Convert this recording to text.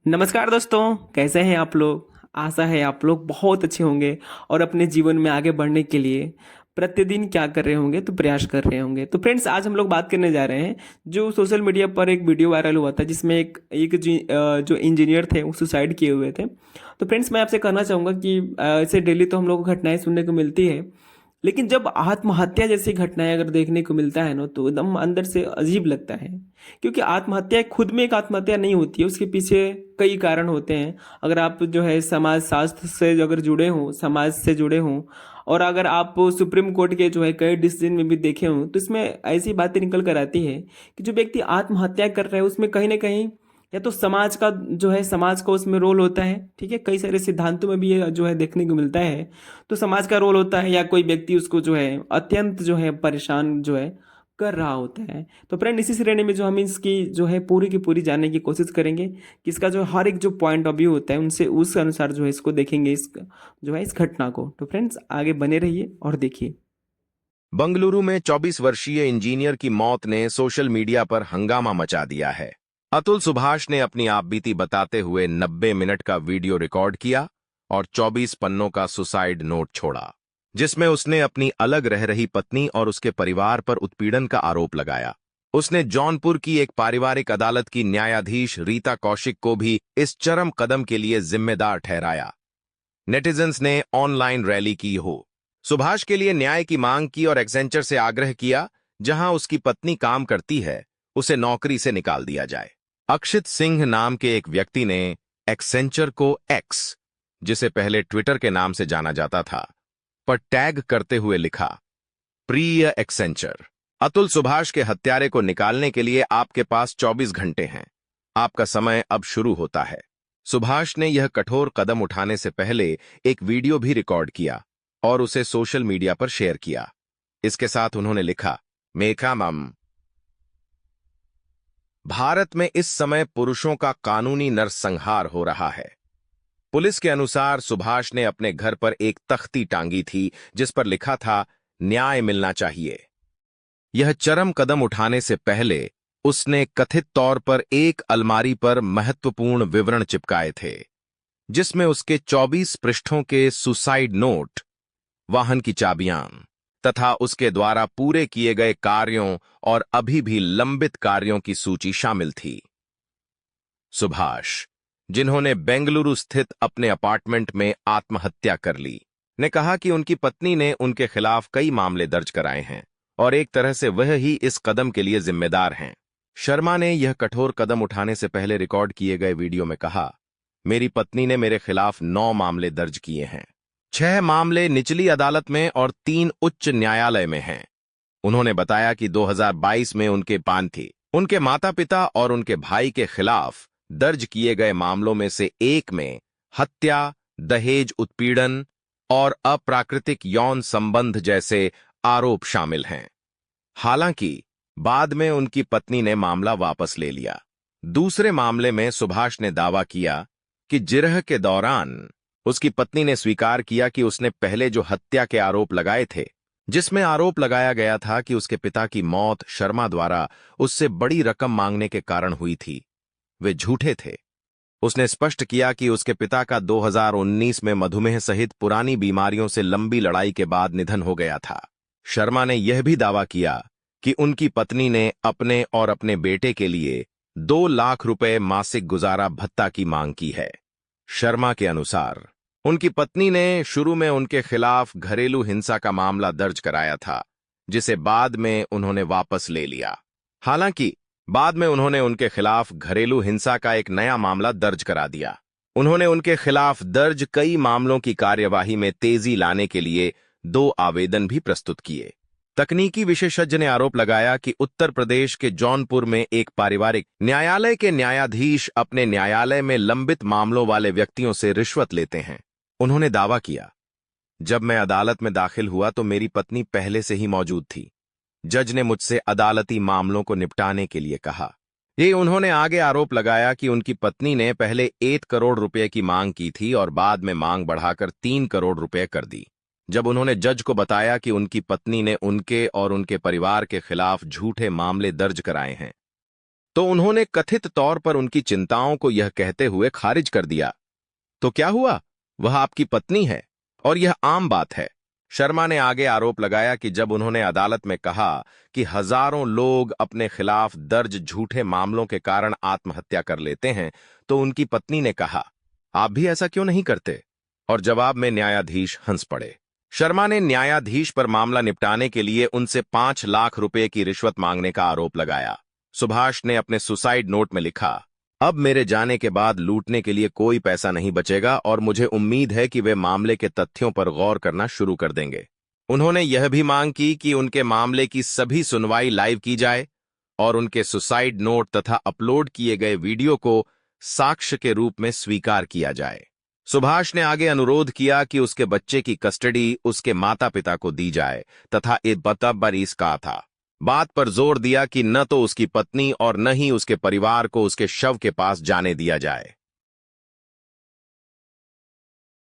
नमस्कार दोस्तों, कैसे हैं आप लोग? आशा है आप लोग बहुत अच्छे होंगे और अपने जीवन में आगे बढ़ने के लिए प्रतिदिन क्या कर रहे होंगे तो प्रयास कर रहे होंगे। तो फ्रेंड्स, आज हम लोग बात करने जा रहे हैं जो सोशल मीडिया पर एक वीडियो वायरल हुआ था जिसमें जो इंजीनियर थे वो सुसाइड किए हुए थे। तो फ्रेंड्स, मैं आपसे कहना चाहूँगा कि ऐसे डेली तो हम लोग को घटनाएं सुनने को मिलती है, लेकिन जब आत्महत्या जैसी घटनाएं अगर देखने को मिलता है ना तो एकदम अंदर से अजीब लगता है। क्योंकि आत्महत्या खुद में एक आत्महत्या नहीं होती है, उसके पीछे कई कारण होते हैं। अगर आप जो है समाज शास्त्र से अगर जुड़े हों, समाज से जुड़े हों, और अगर आप सुप्रीम कोर्ट के जो है कई डिसीजन में भी देखे हों, तो इसमें ऐसी बातें निकल कर आती है कि जो व्यक्ति आत्महत्या कर रहा है उसमें कहीं ना कहीं या तो समाज का जो है समाज का उसमें रोल होता है। ठीक है, कई सारे सिद्धांतों में भी ये जो है देखने को मिलता है। तो समाज का रोल होता है या कोई व्यक्ति उसको जो है अत्यंत जो है परेशान जो है कर रहा होता है। तो फ्रेंड, इसी श्रेणी में जो हम इसकी जो है पूरी की पूरी जानने की कोशिश करेंगे कि इसका जो हर एक जो पॉइंट ऑफ व्यू होता है उनसे उस अनुसार जो है इसको देखेंगे, इस जो है इस घटना को। तो फ्रेंड्स, आगे बने रहिए और देखिए। बंगलुरु में 24 वर्षीय इंजीनियर की मौत ने सोशल मीडिया पर हंगामा मचा दिया है। अतुल सुभाष ने अपनी आपबीती बताते हुए 90 मिनट का वीडियो रिकॉर्ड किया और 24 पन्नों का सुसाइड नोट छोड़ा, जिसमें उसने अपनी अलग रह रही पत्नी और उसके परिवार पर उत्पीड़न का आरोप लगाया। उसने जौनपुर की एक पारिवारिक अदालत की न्यायाधीश रीता कौशिक को भी इस चरम कदम के लिए जिम्मेदार ठहराया। नेटिजन्स ने ऑनलाइन रैली की हो, सुभाष के लिए न्याय की मांग की और एक्सेंचर से आग्रह किया, जहां उसकी पत्नी काम करती है, उसे नौकरी से निकाल दिया जाए। अक्षित सिंह नाम के एक व्यक्ति ने एक्सेंचर को एक्स, जिसे पहले ट्विटर के नाम से जाना जाता था, पर टैग करते हुए लिखा, प्रिय एक्सेंचर, अतुल सुभाष के हत्यारे को निकालने के लिए आपके पास 24 घंटे हैं। आपका समय अब शुरू होता है। सुभाष ने यह कठोर कदम उठाने से पहले एक वीडियो भी रिकॉर्ड किया और उसे सोशल मीडिया पर शेयर किया। इसके साथ उन्होंने लिखा, मेकामम, भारत में इस समय पुरुषों का कानूनी नरसंहार हो रहा है। पुलिस के अनुसार सुभाष ने अपने घर पर एक तख्ती टांगी थी जिस पर लिखा था, न्याय मिलना चाहिए। यह चरम कदम उठाने से पहले उसने कथित तौर पर एक अलमारी पर महत्वपूर्ण विवरण चिपकाए थे, जिसमें उसके 24 पृष्ठों के सुसाइड नोट, वाहन की चाबियां तथा उसके द्वारा पूरे किए गए कार्यों और अभी भी लंबित कार्यों की सूची शामिल थी। सुभाष, जिन्होंने बेंगलुरु स्थित अपने अपार्टमेंट में आत्महत्या कर ली, ने कहा कि उनकी पत्नी ने उनके खिलाफ कई मामले दर्ज कराए हैं और एक तरह से वह ही इस कदम के लिए जिम्मेदार हैं। शर्मा ने यह कठोर कदम उठाने से पहले रिकॉर्ड किए गए वीडियो में कहा, मेरी पत्नी ने मेरे खिलाफ 9 मामले दर्ज किए हैं। 6 मामले निचली अदालत में और 3 उच्च न्यायालय में हैं। उन्होंने बताया कि 2022 में उनके पान थी, उनके माता पिता और उनके भाई के खिलाफ दर्ज किए गए मामलों में से एक में हत्या, दहेज उत्पीड़न और अप्राकृतिक यौन संबंध जैसे आरोप शामिल हैं। हालांकि बाद में उनकी पत्नी ने मामला वापस ले लिया। दूसरे मामले में सुभाष ने दावा किया कि जिरह के दौरान उसकी पत्नी ने स्वीकार किया कि उसने पहले जो हत्या के आरोप लगाए थे, जिसमें आरोप लगाया गया था कि उसके पिता की मौत शर्मा द्वारा उससे बड़ी रकम मांगने के कारण हुई थी, वे झूठे थे। उसने स्पष्ट किया कि उसके पिता का 2019 में मधुमेह सहित पुरानी बीमारियों से लंबी लड़ाई के बाद निधन हो गया था। शर्मा ने यह भी दावा किया कि उनकी पत्नी ने अपने और अपने बेटे के लिए 2 लाख रुपए मासिक गुजारा भत्ता की मांग की है। शर्मा के अनुसार उनकी पत्नी ने शुरू में उनके खिलाफ घरेलू हिंसा का मामला दर्ज कराया था, जिसे बाद में उन्होंने वापस ले लिया। हालांकि बाद में उन्होंने उनके खिलाफ घरेलू हिंसा का एक नया मामला दर्ज करा दिया। उन्होंने उनके खिलाफ दर्ज कई मामलों की कार्यवाही में तेजी लाने के लिए 2 आवेदन भी प्रस्तुत किए। तकनीकी विशेषज्ञ ने आरोप लगाया कि उत्तर प्रदेश के जौनपुर में एक पारिवारिक न्यायालय के न्यायाधीश अपने न्यायालय में लंबित मामलों वाले व्यक्तियों से रिश्वत लेते हैं। उन्होंने दावा किया, जब मैं अदालत में दाखिल हुआ तो मेरी पत्नी पहले से ही मौजूद थी। जज ने मुझसे अदालती मामलों को निपटाने के लिए कहा। ये उन्होंने आगे आरोप लगाया कि उनकी पत्नी ने पहले 1 करोड़ रुपए की मांग की थी और बाद में मांग बढ़ाकर 3 करोड़ रुपए कर दी। जब उन्होंने जज को बताया कि उनकी पत्नी ने उनके और उनके परिवार के खिलाफ झूठे मामले दर्ज कराए हैं, तो उन्होंने कथित तौर पर उनकी चिंताओं को यह कहते हुए खारिज कर दिया, तो क्या हुआ, वह आपकी पत्नी है और यह आम बात है। शर्मा ने आगे आरोप लगाया कि जब उन्होंने अदालत में कहा कि हजारों लोग अपने खिलाफ दर्ज झूठे मामलों के कारण आत्महत्या कर लेते हैं, तो उनकी पत्नी ने कहा, आप भी ऐसा क्यों नहीं करते? और जवाब में न्यायाधीश हंस पड़े। शर्मा ने न्यायाधीश पर मामला निपटाने के लिए उनसे 5 लाख रुपए की रिश्वत मांगने का आरोप लगाया। सुभाष ने अपने सुसाइड नोट में लिखा, अब मेरे जाने के बाद लूटने के लिए कोई पैसा नहीं बचेगा और मुझे उम्मीद है कि वे मामले के तथ्यों पर गौर करना शुरू कर देंगे। उन्होंने यह भी मांग की कि उनके मामले की सभी सुनवाई लाइव की जाए और उनके सुसाइड नोट तथा अपलोड किए गए वीडियो को साक्ष्य के रूप में स्वीकार किया जाए। सुभाष ने आगे अनुरोध किया कि उसके बच्चे की कस्टडी उसके माता पिता को दी जाए तथा एक बतबर कहा था। बात पर जोर दिया कि न तो उसकी पत्नी और न ही उसके परिवार को उसके शव के पास जाने दिया जाए।